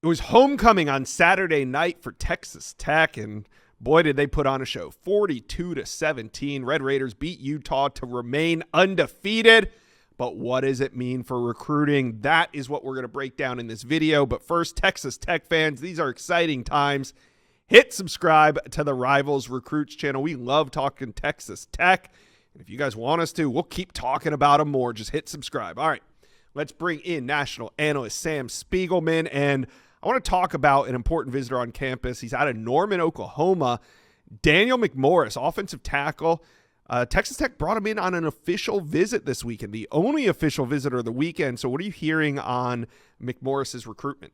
It was homecoming on Saturday night for Texas Tech, and boy, did they put on a show. 42-17. Red Raiders beat Utah to remain undefeated. But what does it mean for recruiting? That is what we're going to break down in this video. But first, Texas Tech fans, these are exciting times. Hit subscribe to the Rivals Recruits channel. We love talking Texas Tech. And if you guys want us to, we'll keep talking about them more. Just hit subscribe. All right, let's bring in national analyst Sam Spiegelman. And I want to talk about an important visitor on campus. He's out of Norman, Oklahoma. Daniel McMorris, offensive tackle. Texas Tech brought him in on an official visit this weekend, the only official visitor of the weekend. So what are you hearing on McMorris's recruitment?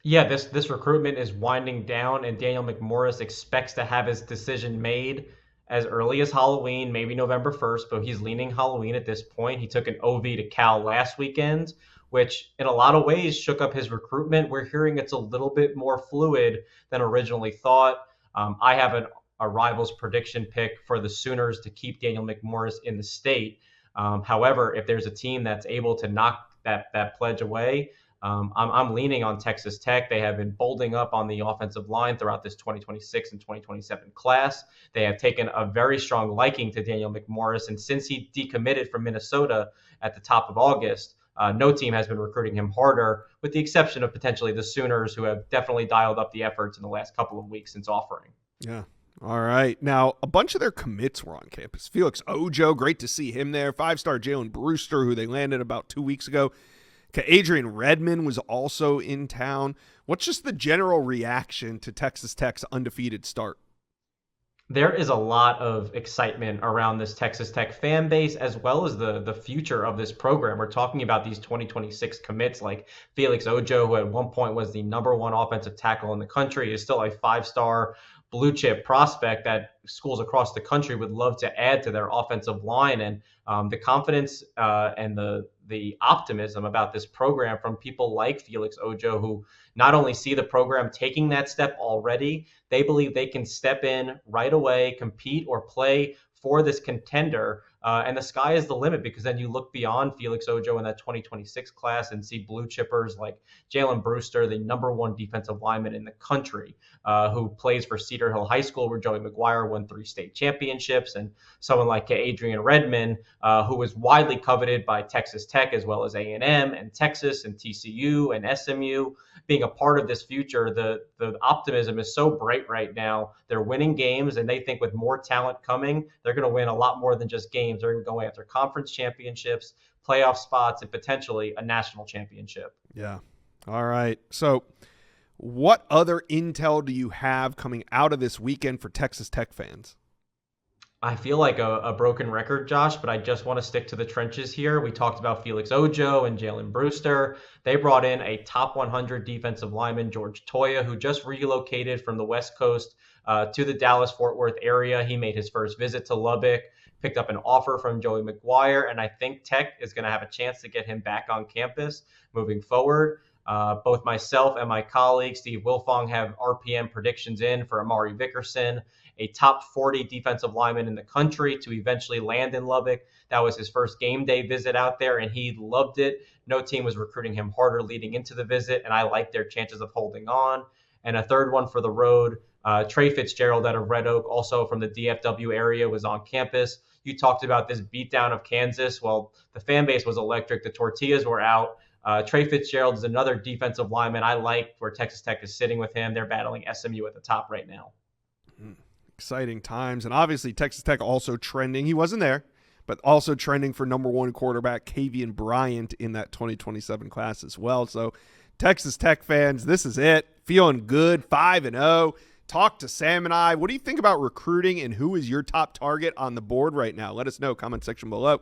Yeah, this recruitment is winding down, and Daniel McMorris expects to have his decision made as early as Halloween, maybe November 1st, but he's leaning Halloween at this point. He took an OV to Cal last weekend, which in a lot of ways shook up his recruitment. We're hearing it's a little bit more fluid than originally thought. I have a Rivals prediction pick for the Sooners to keep Daniel McMorris in the state. However, if there's a team that's able to knock that pledge away, I'm leaning on Texas Tech. They have been bolding up on the offensive line throughout this 2026 and 2027 class. They have taken a very strong liking to Daniel McMorris, and since he decommitted from Minnesota at the top of August, no team has been recruiting him harder, with the exception of potentially the Sooners, who have definitely dialed up the efforts in the last couple of weeks since offering. Yeah. All right. Now, a bunch of their commits were on campus. Felix Ojo, great to see him there. Five-star Jalen Brewster, who they landed about 2 weeks ago. Adrian Redmond was also in town. What's just the general reaction to Texas Tech's undefeated start? There is a lot of excitement around this Texas Tech fan base, as well as the future of this program. We're talking about these 2026 commits like Felix Ojo, who at one point was the #1 offensive tackle in the country, is still a 5-star blue chip prospect that schools across the country would love to add to their offensive line. And the confidence and the optimism about this program from people like Felix Ojo, who not only see the program taking that step already, they believe they can step in right away, compete or play for this contender. And the sky is the limit, because then you look beyond Felix Ojo in that 2026 class and see blue chippers like Jalen Brewster, the #1 defensive lineman in the country, who plays for Cedar Hill High School, where Joey McGuire won 3 state championships, and someone like Adrian Redmond, who was widely coveted by Texas Tech as well as A&M and Texas and TCU and SMU. Being a part of this future, the optimism is so bright right now. They're winning games, and they think with more talent coming, they're going to win a lot more than just games. They're going after conference championships, playoff spots, and potentially a national championship. Yeah. All right. So what other intel do you have coming out of this weekend for Texas Tech fans? I feel like a broken record, Josh, but I just want to stick to the trenches here. We talked about Felix Ojo and Jalen Brewster. They brought in a top 100 defensive lineman, George Toya, who just relocated from the West Coast to the Dallas-Fort Worth area. He made his first visit to Lubbock, picked up an offer from Joey McGuire, and I think Tech is going to have a chance to get him back on campus moving forward. Both myself and my colleague, Steve Wilfong, have RPM predictions in for Amari Vickerson, a top 40 defensive lineman in the country, to eventually land in Lubbock. That was his first game day visit out there, and he loved it. No team was recruiting him harder leading into the visit, and I like their chances of holding on. And a third one for the road, Trey Fitzgerald out of Red Oak, also from the DFW area, was on campus. You talked about this beatdown of Kansas. Well, the fan base was electric. The tortillas were out. Trey Fitzgerald is another defensive lineman I like, where Texas Tech is sitting with him. They're battling SMU at the top right now. Exciting times. And obviously Texas Tech also trending. He wasn't there, but also trending for #1 quarterback Kavian Bryant in that 2027 class as well. So Texas Tech fans, this is it. Feeling good, 5-0. Talk to Sam and I. What do you think about recruiting, and who is your top target on the board right now? Let us know. Comment section below.